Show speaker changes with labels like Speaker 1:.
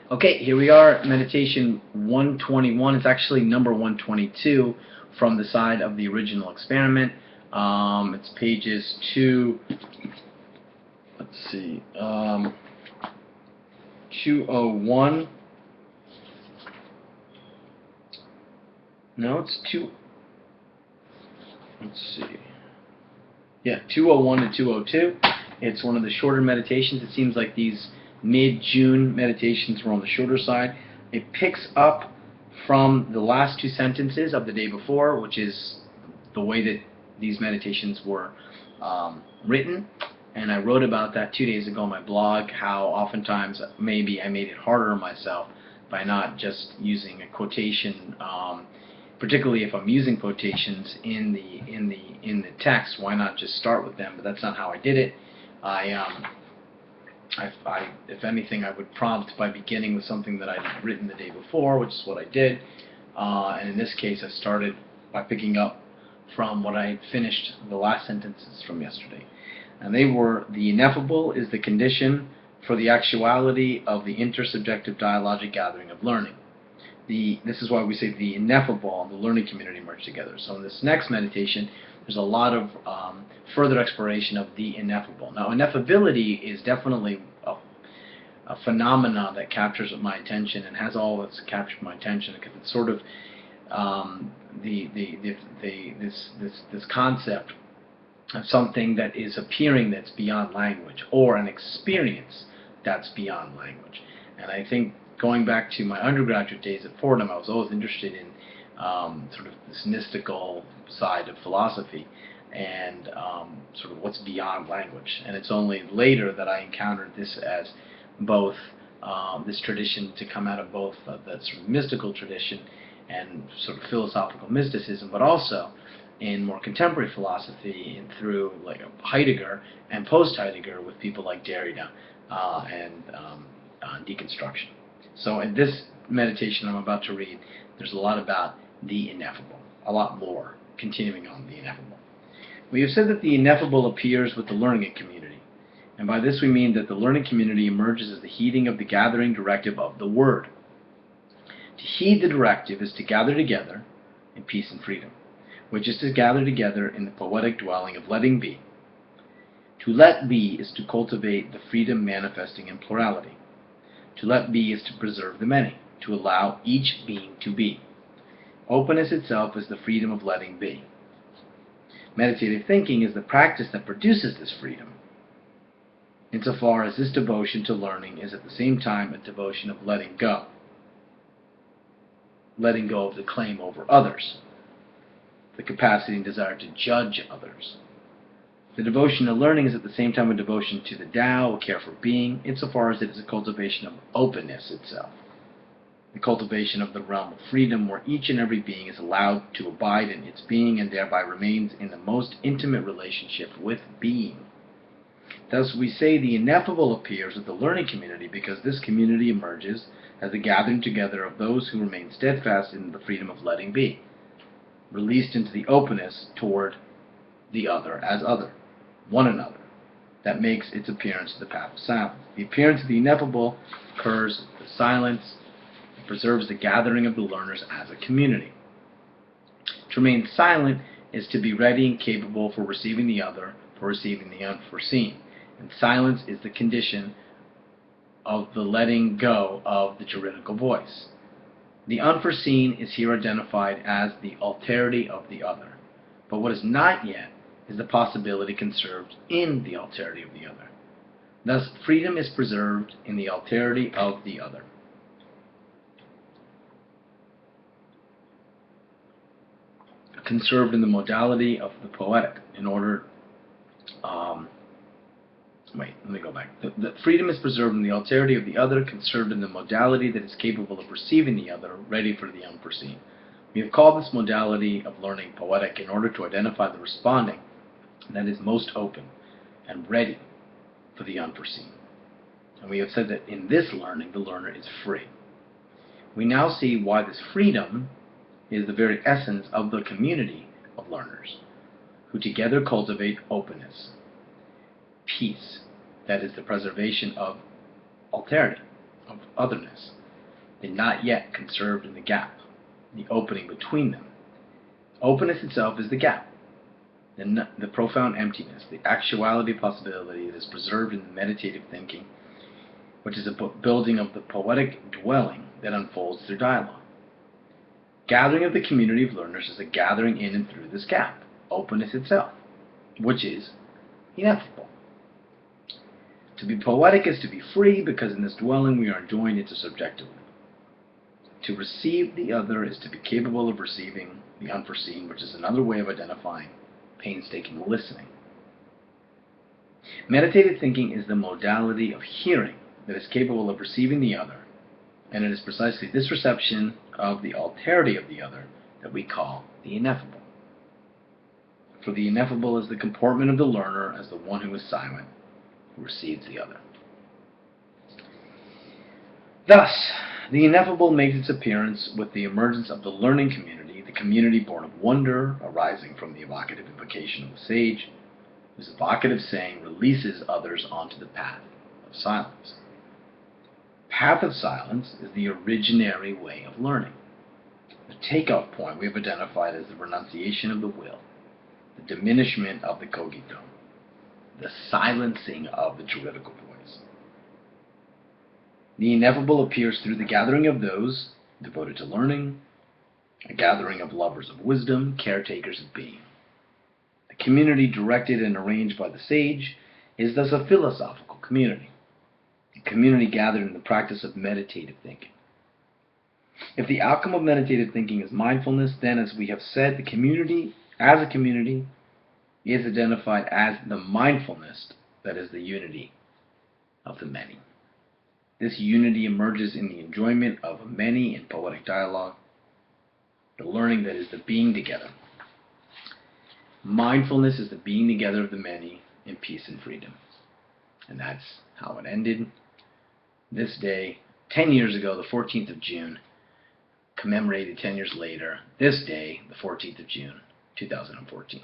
Speaker 1: Okay, here we are, meditation 121. It's actually number 122 from the side of the original experiment. It's pages 201. No, it's 201 to 202. It's one of the shorter meditations. It seems like these mid-June meditations were on the shorter side. It picks up from the last two sentences of the day before, which is the way that these meditations were written. And I wrote about that 2 days ago on my blog, how oftentimes maybe I made it harder on myself by not just using a quotation, particularly if I'm using quotations in the text. Why not just start with them? But that's not how I did it. If anything, I would prompt by beginning with something that I'd written the day before, which is what I did. And in this case, I started by picking up from what I had finished the last sentences from yesterday. And they were: the ineffable is the condition for the actuality of the intersubjective dialogic gathering of learning. This is why we say the ineffable and the learning community merge together. So in this next meditation, there's a lot of further exploration of the ineffable. Now, ineffability is definitely a phenomenon that captures my attention and has always captured my attention, because it's sort of this concept of something that is appearing that's beyond language, or an experience that's beyond language. And I think, going back to my undergraduate days at Fordham, I was always interested in sort of this mystical side of philosophy and sort of what's beyond language. And it's only later that I encountered this as both this tradition to come out of both that sort of mystical tradition and sort of philosophical mysticism, but also in more contemporary philosophy and through like Heidegger and post-Heidegger with people like Derrida and deconstruction. So in this meditation I'm about to read, there's a lot about the ineffable, a lot more, continuing on the ineffable. We have said that the ineffable appears with the learning community, and by this we mean that the learning community emerges as the heeding of the gathering directive of the word. To heed the directive is to gather together in peace and freedom, which is to gather together in the poetic dwelling of letting be. To let be is to cultivate the freedom manifesting in plurality. To let be is to preserve the many, to allow each being to be. Openness itself is the freedom of letting be. Meditative thinking is the practice that produces this freedom, insofar as this devotion to learning is at the same time a devotion of letting go of the claim over others, the capacity and desire to judge others. The devotion to learning is at the same time a devotion to the Tao, a care for being, insofar as it is a cultivation of openness itself, the cultivation of the realm of freedom, where each and every being is allowed to abide in its being and thereby remains in the most intimate relationship with being. Thus we say the ineffable appears with the learning community, because this community emerges as the gathering together of those who remain steadfast in the freedom of letting be, released into the openness toward the other as other, one another, that makes its appearance in the path of silence. The appearance of the ineffable occurs with silence and preserves the gathering of the learners as a community. To remain silent is to be ready and capable for receiving the other, for receiving the unforeseen. And silence is the condition of the letting go of the juridical voice. The unforeseen is here identified as the alterity of the other. But what is not yet is the possibility conserved in the alterity of the other. Thus, freedom is preserved in the alterity of the other. Conserved in the modality of the poetic, in order... The freedom is preserved in the alterity of the other, conserved in the modality that is capable of receiving the other, ready for the unforeseen. We have called this modality of learning poetic in order to identify the responding that is most open and ready for the unforeseen. And we have said that in this learning, the learner is free. We now see why this freedom is the very essence of the community of learners, who together cultivate openness, peace, that is the preservation of alterity, of otherness, and not yet conserved in the gap, the opening between them. Openness itself is the gap, the profound emptiness, the actuality possibility that is preserved in the meditative thinking, which is a building of the poetic dwelling that unfolds through dialogue. Gathering of the community of learners is a gathering in and through this gap, openness itself, which is ineffable. To be poetic is to be free, because in this dwelling we are joined into subjectively. To receive the other is to be capable of receiving the unforeseen, which is another way of identifying painstaking listening. Meditative thinking is the modality of hearing that is capable of receiving the other, and it is precisely this reception of the alterity of the other that we call the ineffable. For the ineffable is the comportment of the learner as the one who is silent, who receives the other. Thus, the ineffable makes its appearance with the emergence of the learning community, the community born of wonder, arising from the evocative invocation of the sage, whose evocative saying releases others onto the path of silence. Path of silence is the originary way of learning. The takeoff point we have identified as the renunciation of the will, the diminishment of the cogito, the silencing of the juridical voice. The ineffable appears through the gathering of those devoted to learning, a gathering of lovers of wisdom, caretakers of being. The community directed and arranged by the sage is thus a philosophical community, a community gathered in the practice of meditative thinking. If the outcome of meditative thinking is mindfulness, then, as we have said, the community, as a community, is identified as the mindfulness that is the unity of the many. This unity emerges in the enjoyment of many in poetic dialogue, the learning that is the being together. Mindfulness is the being together of the many in peace and freedom. And that's how it ended. This day, 10 years ago, the 14th of June, commemorated 10 years later, this day, the 14th of June, 2014.